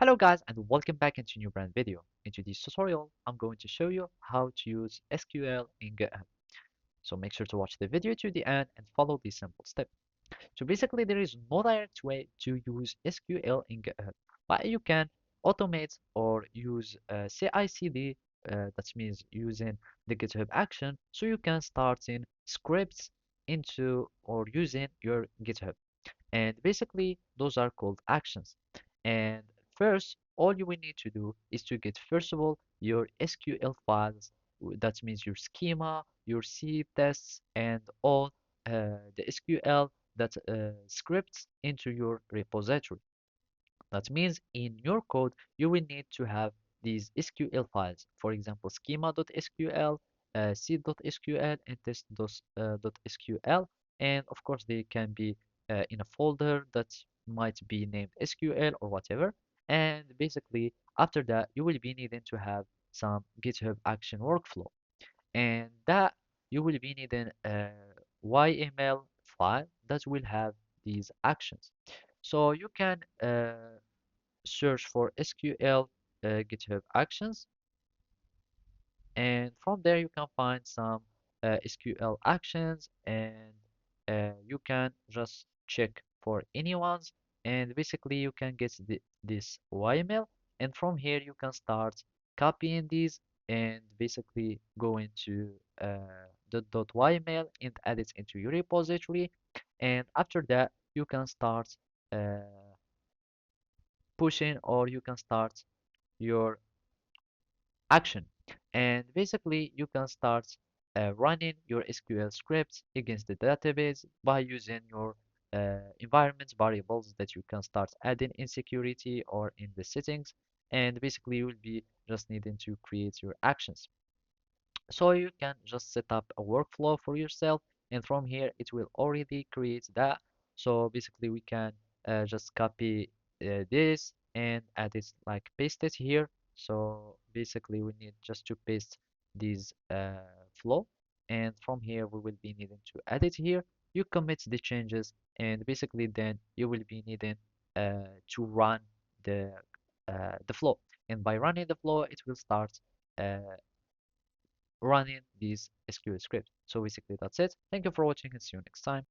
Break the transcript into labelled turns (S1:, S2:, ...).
S1: Hello guys and welcome back into a new brand video. In today's tutorial, I'm going to show you how to use SQL in GitHub. So make sure to watch the video to the end and follow these simple steps. So basically there is no direct way to use SQL in GitHub, but you can automate or use CI/CD, that means using the GitHub action, so you can start in scripts into or using your GitHub. And basically, those are called actions. And first, all you will need to do is to get, first of all, your SQL files. That means your schema, your C tests, and all the SQL that scripts into your repository. That means in your code, you will need to have these SQL files. For example, schema.sql, seed.sql, and test.sql. And of course, they can be in a folder that might be named SQL or whatever. And basically, after that, you will be needing to have some GitHub action workflow. And that you will be needing a YML file that will have these actions. So you can search for SQL GitHub Actions, and from there you can find some SQL actions, and you can just check for any ones, and basically you can get this YML, and from here you can start copying these and basically go into the .yml and add it into your repository, and after that you can start uh, pushing, or you can start your action. And basically, you can start running your SQL scripts against the database by using your environment variables that you can start adding in security or in the settings. And basically, you will be just needing to create your actions. So you can just set up a workflow for yourself, and from here it will already create that. So basically we can just copy this and add it, like paste it here. So basically we need just to paste this flow, and from here we will be needing to add it here. You commit the changes, and basically then you will be needing to run the the flow, and by running the flow it will start uh, running these SQL scripts. So basically that's it. Thank you for watching and see you next time.